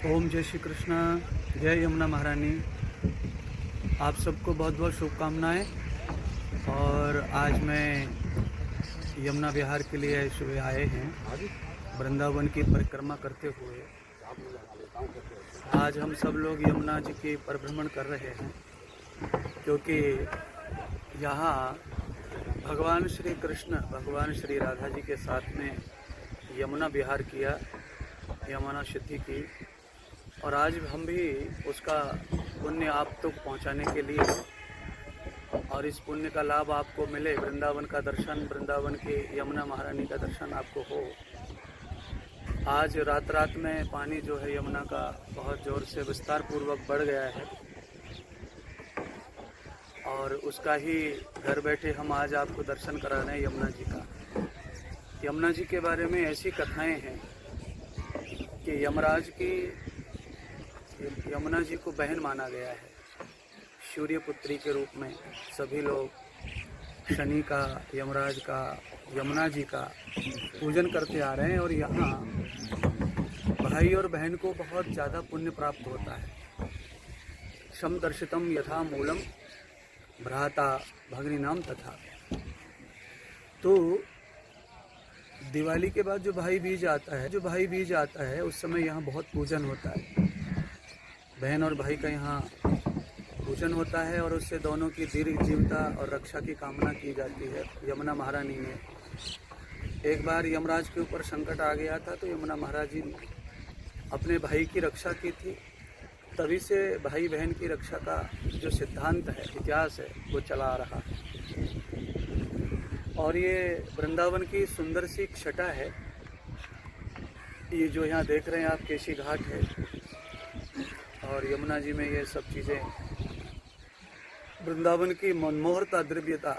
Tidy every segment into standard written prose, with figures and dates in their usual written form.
ओम जय श्री कृष्णा। जय यमुना महारानी। आप सबको बहुत बहुत शुभकामनाएं। और आज मैं यमुना विहार के लिए सुबह आए हैं वृंदावन की परिक्रमा करते हुए। आज हम सब लोग यमुना जी की परिभ्रमण कर रहे हैं, क्योंकि यहाँ भगवान श्री कृष्ण भगवान श्री राधा जी के साथ में यमुना विहार किया, यमुना सिद्धि की। और आज हम भी उसका पुण्य आप तक पहुँचाने के लिए, और इस पुण्य का लाभ आपको मिले, वृंदावन का दर्शन, वृंदावन की यमुना महारानी का दर्शन आपको हो। आज रात में पानी जो है यमुना का बहुत ज़ोर से विस्तार पूर्वक बढ़ गया है, और उसका ही घर बैठे हम आज आपको दर्शन करा रहे हैं यमुना जी का। यमुना जी के बारे में ऐसी कथाएं हैं कि यमराज की यमुना जी को बहन माना गया है। सूर्य पुत्री के रूप में सभी लोग शनि का, यमराज का, यमुना जी का पूजन करते आ रहे हैं। और यहाँ भाई और बहन को बहुत ज़्यादा पुण्य प्राप्त होता है। समदर्शितम यथा मूलम भ्राता भगिनी नाम तथा। तो दिवाली के बाद जो भाई बीज आता है उस समय यहाँ बहुत पूजन होता है। बहन और भाई का यहाँ पूजन होता है, और उससे दोनों की दीर्घ जीवता और रक्षा की कामना की जाती है। यमुना महारानी ने एक बार यमराज के ऊपर संकट आ गया था, तो यमुना महाराज जी ने अपने भाई की रक्षा की थी। तभी से भाई बहन की रक्षा का जो सिद्धांत है, इतिहास है, वो चला आ रहा है। और ये वृंदावन की सुंदर सी छटा है। ये जो यहाँ देख रहे हैं आप, केशी घाट है, और यमुना जी में ये सब चीज़ें वृंदावन की मनमोहरता, द्रव्यता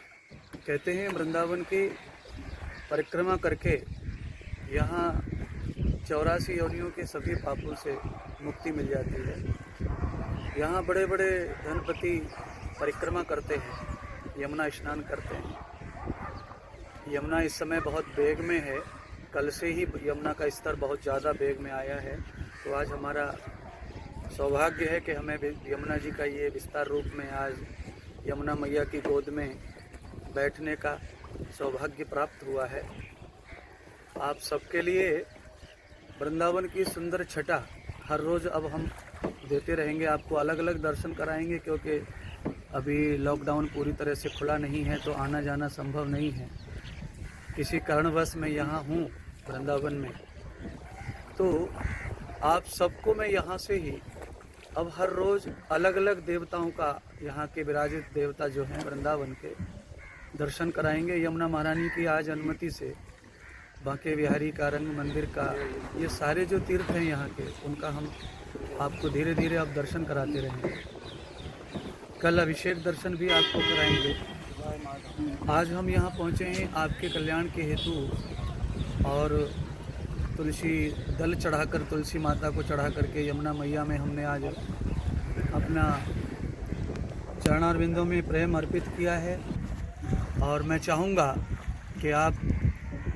कहते हैं। वृंदावन की परिक्रमा करके यहाँ 84 योनियों के सभी पापों से मुक्ति मिल जाती है। यहाँ बड़े बड़े धनपति परिक्रमा करते हैं, यमुना स्नान करते हैं। यमुना इस समय बहुत वेग में है। कल से ही यमुना का स्तर बहुत ज़्यादा वेग में आया है। तो आज हमारा सौभाग्य है कि हमें यमुना जी का ये विस्तार रूप में आज यमुना मैया की गोद में बैठने का सौभाग्य प्राप्त हुआ है। आप सबके लिए वृंदावन की सुंदर छटा हर रोज़ अब हम देते रहेंगे, आपको अलग अलग दर्शन कराएंगे, क्योंकि अभी लॉकडाउन पूरी तरह से खुला नहीं है, तो आना जाना संभव नहीं है। किसी कारणवश मैं यहाँ हूँ वृंदावन में, तो आप सबको मैं यहाँ से ही अब हर रोज़ अलग अलग देवताओं का, यहाँ के विराजित देवता जो हैं वृंदावन के, दर्शन कराएंगे। यमुना महारानी की आज अनुमति से बांके बिहारी का, रंग मंदिर का, ये सारे जो तीर्थ हैं यहाँ के, उनका हम आपको धीरे धीरे अब दर्शन कराते रहेंगे। कल अभिषेक दर्शन भी आपको कराएंगे। आज हम यहाँ पहुँचे हैं आपके कल्याण के हेतु, और तुलसी दल चढ़ाकर, तुलसी माता को चढ़ा करके यमुना मैया में हमने आज अपना चरणारविंदों में प्रेम अर्पित किया है। और मैं चाहूँगा कि आप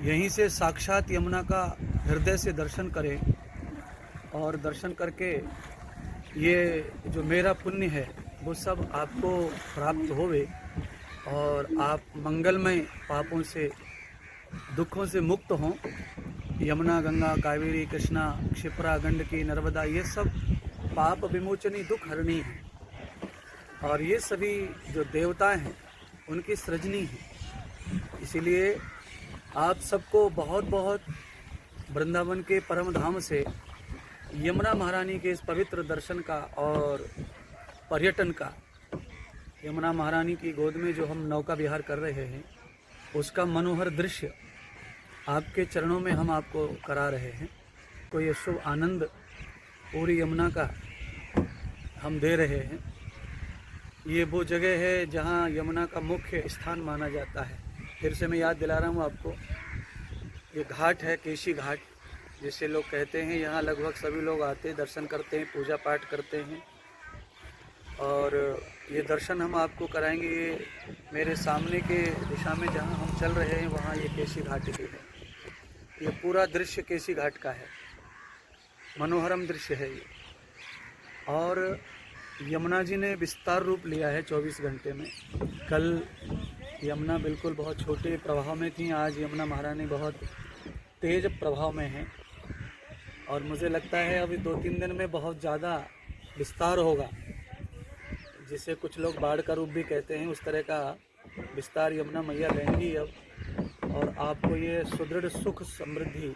यहीं से साक्षात यमुना का हृदय से दर्शन करें, और दर्शन करके ये जो मेरा पुण्य है वो सब आपको प्राप्त होवे, और आप मंगलमय पापों से, दुखों से मुक्त हों। यमुना, गंगा, कावेरी, कृष्णा, क्षिप्रा, गंडकी, नर्मदा, ये सब पाप विमोचनी, दुख हरणी है। और ये सभी जो देवता हैं उनकी सृजनी है। इसीलिए आप सबको बहुत बहुत वृंदावन के परम धाम से यमुना महारानी के इस पवित्र दर्शन का और पर्यटन का, यमुना महारानी की गोद में जो हम नौका विहार कर रहे हैं, उसका मनोहर दृश्य आपके चरणों में हम आपको करा रहे हैं। तो ये शुभ आनंद पूरी यमुना का हम दे रहे हैं। ये वो जगह है जहाँ यमुना का मुख्य स्थान माना जाता है। फिर से मैं याद दिला रहा हूँ आपको, ये घाट है केशी घाट, जिसे लोग कहते हैं। यहाँ लगभग सभी लोग आते हैं, दर्शन करते हैं, पूजा पाठ करते हैं, और ये दर्शन हम आपको कराएंगे। ये मेरे सामने के दिशा में जहाँ हम चल रहे हैं, वहाँ ये केशी घाट ही है। ये पूरा दृश्य केशी घाट का है। मनोहरम दृश्य है ये। और यमुना जी ने विस्तार रूप लिया है 24 घंटे में। कल यमुना बिल्कुल बहुत छोटे प्रभाव में थी, आज यमुना महारानी बहुत तेज प्रभाव में है। और मुझे लगता है अभी 2-3 दिन में बहुत ज़्यादा विस्तार होगा, जिसे कुछ लोग बाढ़ का रूप भी कहते हैं। उस तरह का विस्तार यमुना मैया लेंगी अब, और आपको ये सुदृढ़ सुख समृद्धि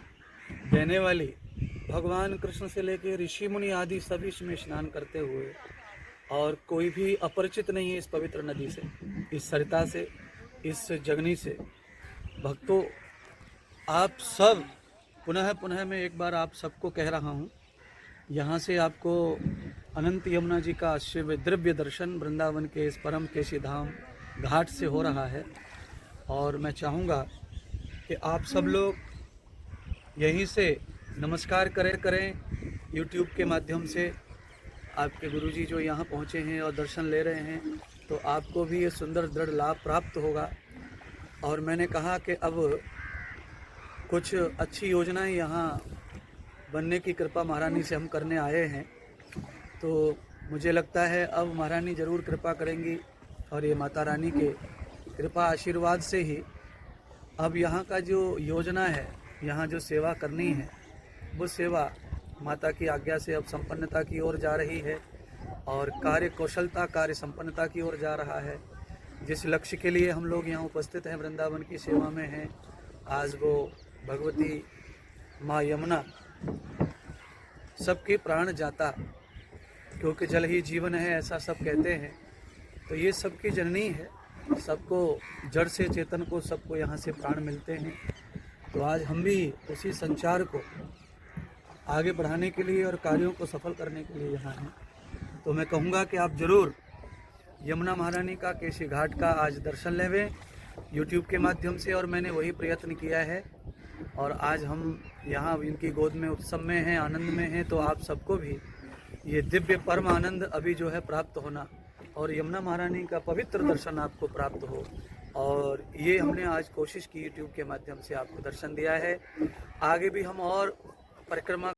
देने वाली, भगवान कृष्ण से लेकर ऋषि मुनि आदि सभी इसमें स्नान करते हुए, और कोई भी अपरिचित नहीं है इस पवित्र नदी से, इस सरिता से, इस जगनी से। भक्तों, आप सब पुनः मैं एक बार आप सबको कह रहा हूँ, यहाँ से आपको अनंत यमुना जी का शिव द्रव्य दर्शन वृंदावन के इस परम केशी धाम घाट से हो रहा है। और मैं चाहूँगा कि आप सब लोग यहीं से नमस्कार करें यूट्यूब के माध्यम से। आपके गुरुजी जो यहाँ पहुँचे हैं और दर्शन ले रहे हैं, तो आपको भी ये सुंदर दृढ़ लाभ प्राप्त होगा। और मैंने कहा कि अब कुछ अच्छी योजनाएं यहाँ बनने की कृपा महारानी से हम करने आए हैं, तो मुझे लगता है अब महारानी ज़रूर कृपा करेंगी। और ये माता रानी के कृपा आशीर्वाद से ही अब यहाँ का जो योजना है, यहाँ जो सेवा करनी है, वो सेवा माता की आज्ञा से अब संपन्नता की ओर जा रही है, और कार्य कौशलता, कार्य संपन्नता की ओर जा रहा है। जिस लक्ष्य के लिए हम लोग यहाँ उपस्थित हैं, वृंदावन की सेवा में हैं, आज वो भगवती माँ यमुना सबके प्राण जाता, क्योंकि जल ही जीवन है ऐसा सब कहते हैं। तो ये सबकी जननी है, सबको जड़ से चेतन को सबको यहाँ से प्राण मिलते हैं। तो आज हम भी उसी संचार को आगे बढ़ाने के लिए और कार्यों को सफल करने के लिए यहाँ हैं। तो मैं कहूँगा कि आप ज़रूर यमुना महारानी का केशी घाट का आज दर्शन लेवें यूट्यूब के माध्यम से। और मैंने वही प्रयत्न किया है, और आज हम यहाँ इनकी गोद में उत्सव में हैं, आनंद में हैं। तो आप सबको भी ये दिव्य परम आनंद अभी जो है प्राप्त होना, और यमुना महारानी का पवित्र दर्शन आपको प्राप्त हो। और ये हमने आज कोशिश की यूट्यूब के माध्यम से आपको दर्शन दिया है। आगे भी हम और परिक्रमा